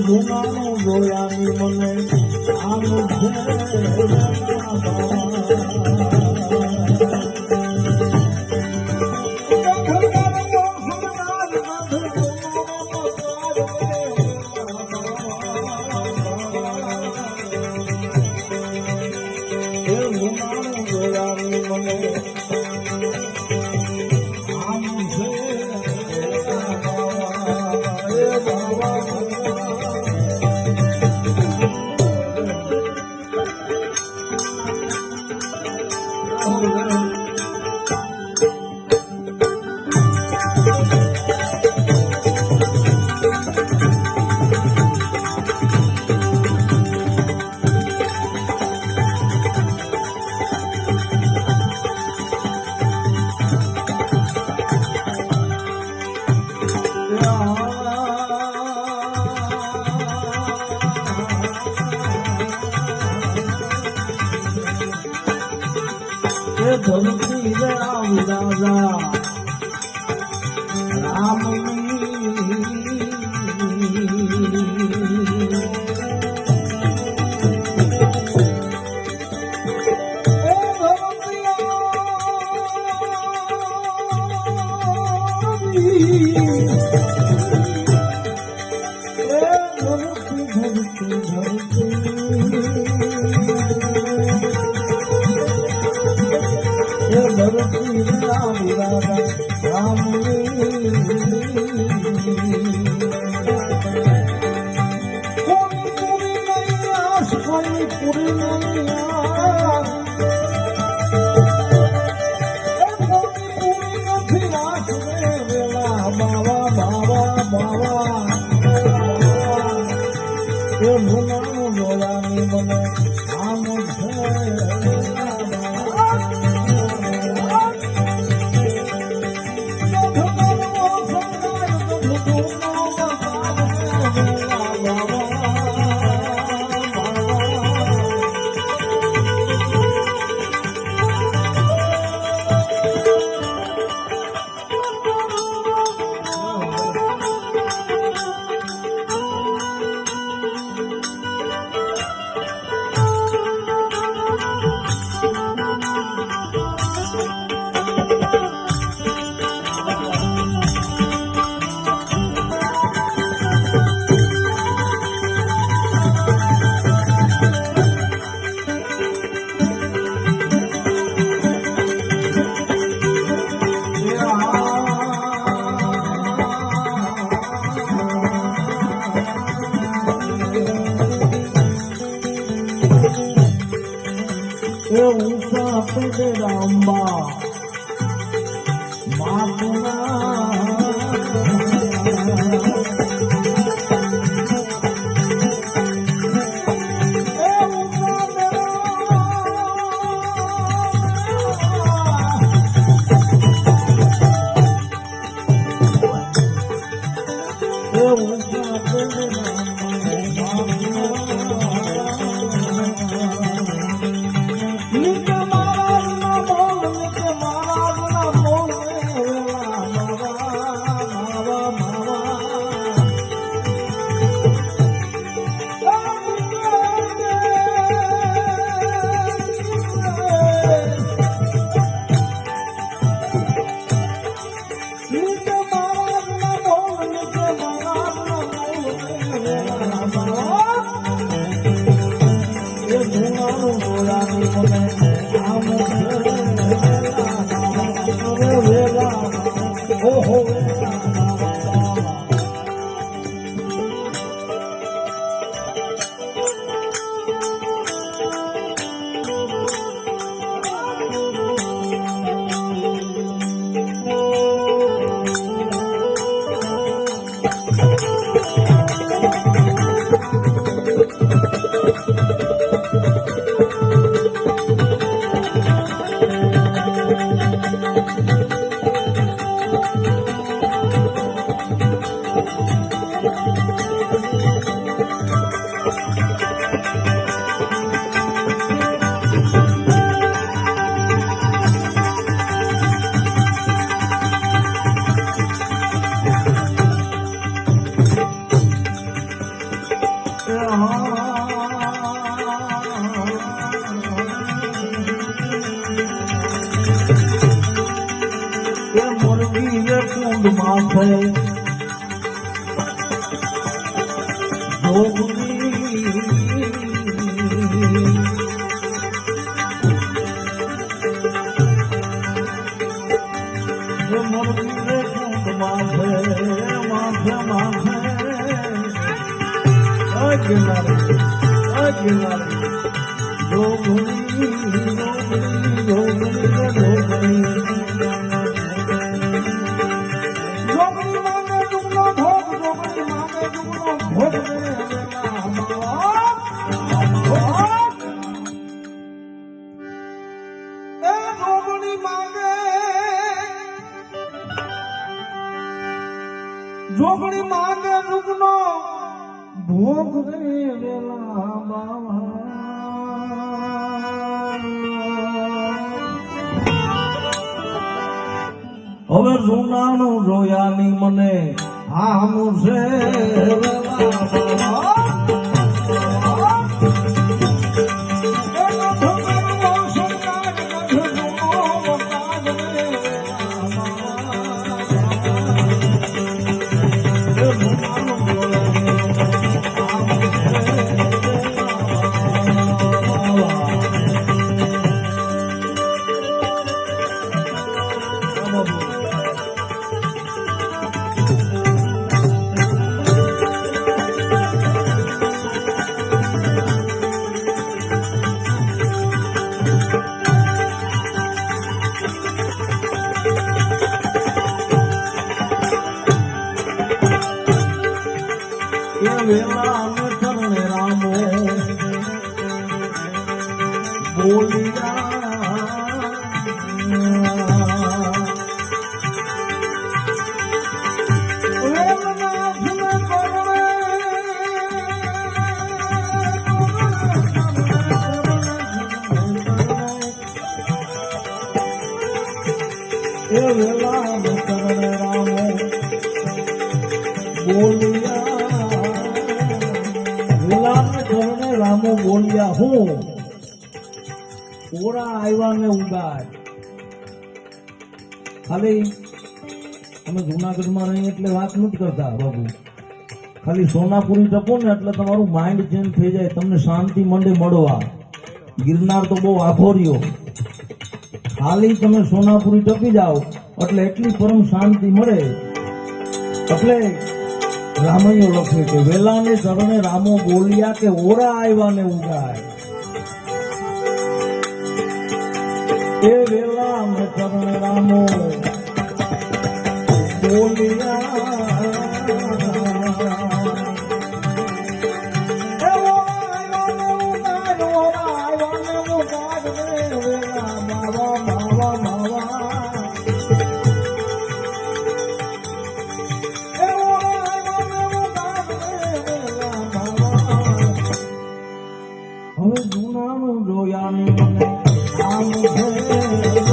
ગુનાનો જોયાની મને આનું છે ધરતી રામ રાજા રામ અંબા એ મોરબી એ કુંડ માથે જોગણી માંગે રૂપનો ભોગ રે વેલા બાવા હવે જૂનાનું જોયાની મને આનું છે વેલા બાવા વેલા ને ચરણે રામો રામો બોલ્યા હું ઓરા આવ્યા ને ઉગાડ ખાલી અમે જુનાગઢમાં રહીએ એટલે વાત નથી કરતા બાબુ ખાલી સોનાપુરી ટપો ને એટલે તમારું માઇન્ડ ચેન્જ થઈ જાય તમને શાંતિ મંડે મળવા ગિરનાર તો બહુ આખો રહ્યો ખાલી તમે સોનાપુરી ટપી જાઓ એટલે એટલી પરમ શાંતિ મળે એટલે રામૈયો લખે કે વેલાને ચરણે રામો બોલ્યા કે ઓરા આવ્યા ને ઉગાય એ વેલા ને ચરણે રામો બોલ્યા હવે જૂનાનું જોયાની મને આમ છે